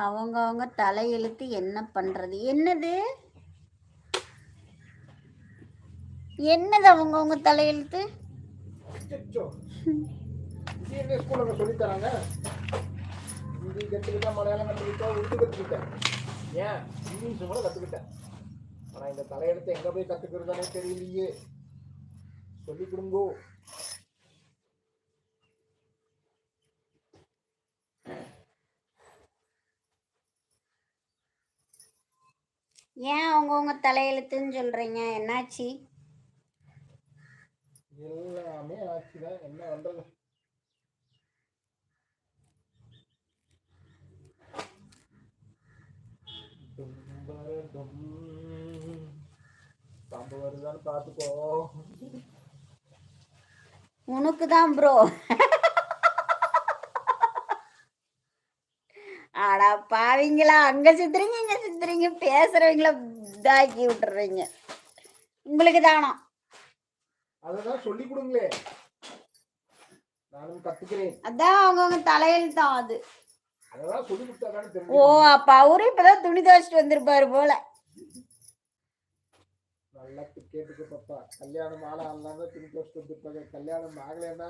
அவங்க தலையெழுத்து என்ன பண்றது? என்னது என்னது அவங்க தலையெழுத்து? சொல்லி தராங்க. ஹிந்தி கற்றுக்கிட்டேன், மலையாளம் கற்றுக்கிட்டேன், உருது கற்றுக்கிட்டேன், ஏன் இங்கிலீஷ் கூட கற்றுக்கிட்டேன். ஆனால் இந்த தலையெழுத்து எங்கே போய் கற்றுக்கிறதானே தெரியலையே. சொல்லி கொடுங்கோ. ஏன் அவங்க தலையெழுத்துன்னு சொல்றீங்க? என்னாச்சு? எல்லாமே ஆச்சுதான், என்ன பண்றது? பாம்பு வருதான்னு பாத்துக்கோ. உனக்கு தான் ப்ரோ. ஆடா பாவீங்களா, அங்க சுத்துறீங்க இங்க சுத்துறீங்க, பேசுறவங்கள இதாக்கி விட்டுறீங்க. உங்களுக்கு தானா? அததான் சொல்லி கொடுங்களே, நானும் கத்துக்கிறேன். அதான் அவங்க தலையெழுத்தான் அது. அதெல்லாம் சொல்லி கொடுத்தாதானே தெரியும். ஓ, அப்ப அவரும் இப்பதான் துணி துவைச்சிட்டு வந்திருப்பாரு போல. நல்லா கேட்டுக்கு பாப்பா. கல்யாணம் ஆளாம் துணி துவைச்சிட்டு வந்திருப்பாங்க. கல்யாணம் ஆகலைன்னா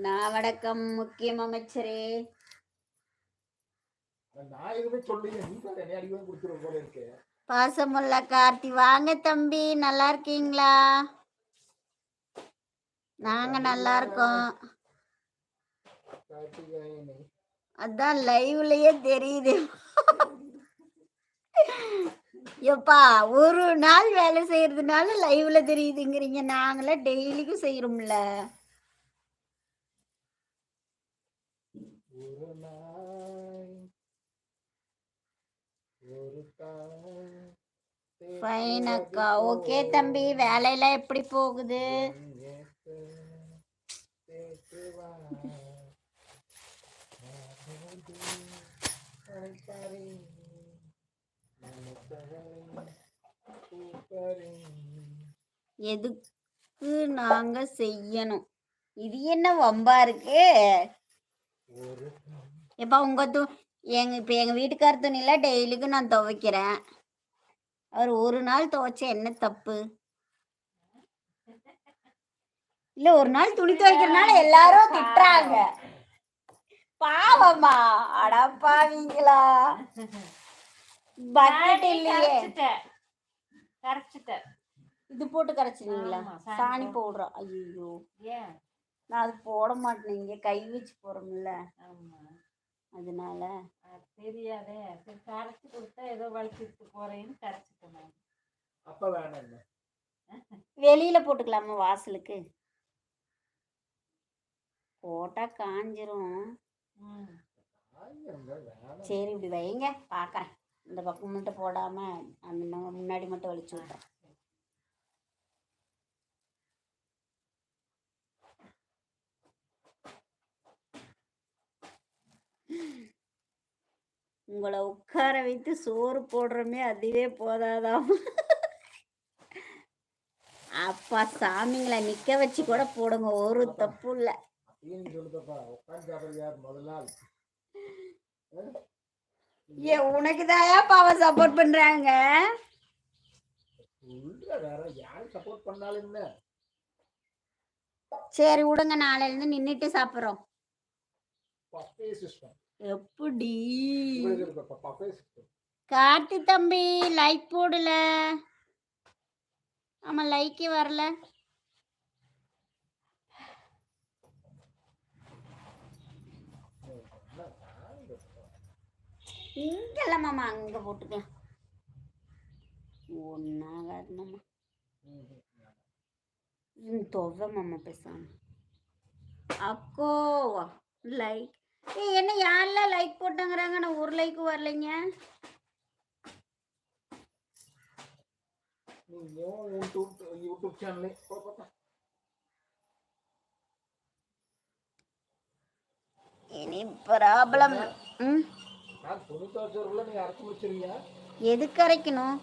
நான் வணக்கம் முக்கியம் அமைச்சரே. நான் எதுவுமே சொல்லுங்க, நீ தான் என்ன அடிக்கடி கொடுத்துருவ போல இருக்கு. பாசமுள்ள கார்த்தி, வாங்க தம்பி, நல்லா இருக்கீங்களா? நாங்க நல்லா இருக்கோம். அதான் லைவ்லயே தெரியுது. எப்பா ஒரு நாள் வேலை செய்யறதுனால லைவ்ல தெரியுதுங்கிறீங்க, நாங்கள டெய்லிக்கும் செய்யறோம்ல. ஃபைன் அக்கா. ஓகே தம்பி, வேலையெல்லாம் எப்படி போகுது? எதுக்கு நாங்க செய்யணும்? இது என்ன வம்பா இருக்கு? எப்ப உங்க இப்ப எங்க வீட்டுக்கார துணில டெய்லிக்கும் நான் துவைக்கிறேன். அவர் ஒரு நாள் துவைச்ச என்ன தப்பு? இல்ல, ஒரு நாள் துணி துவைக்கிறனால எல்லாரும் திட்டுறாங்க. பாவமா? அடப்பாவீங்களா? பக்கெட் இல்லையே. இது போட்டு கரைச்சிருவீங்களா? சாணி பவுடரா? ஐயோ, நான் அது போட மாட்டேன், இங்க கை வச்சு போறோம்ல, அதனால தெரியாதே. கரைச்சி கொடுத்தா ஏதோ வலிச்சிட்டு போறேன்னு கரைச்சிட்டேன். அப்ப வேணாம், வெளியில போட்டுக்கலாமா? வாசலுக்கு போட்டா காஞ்சிரும். சரி, இப்படி வைங்க, பாக்குறேன். இந்த பக்கம் மட்டும் போடாம அந்த முன்னாடி மட்டும் வலிச்சு விட்டுறேன். உங்களை உட்கார வைத்து சோறு போடுறோமே, அதுவே போதாதான். அப்பா சாமிங்களை நிக்க வச்சு கூட போடுங்க, ஒரு தப்பு இல்ல. உனக்குதாயா பாவ சப்போர்ட் பண்றாங்க. சரி விடுங்க, நாளைல இருந்து நின்னுட்டு சாப்பிடுறோம். எப்படி கார்த்தி தம்பி லைக் போடல? ஆமா, லைக்கே வரல. இங்கல்ல மாமா, அங்க போட்டுக்கலாம். ஒன்னாகாது மாமா. தொவை மாமா பேசாம. அக்கோ லைக் என்ன யாரெல்லாம் லைக் போட்டாங்கிறாங்க? நான் ஒரு லைக் வரலைங்க. யூடியூப் சேனல் இனி ப்ராப்ளம். நான் துணி துவைச்சவர்கள நீ அரைச்சு முடிச்சிருவியா? எதுக்கு அரைக்கணும்?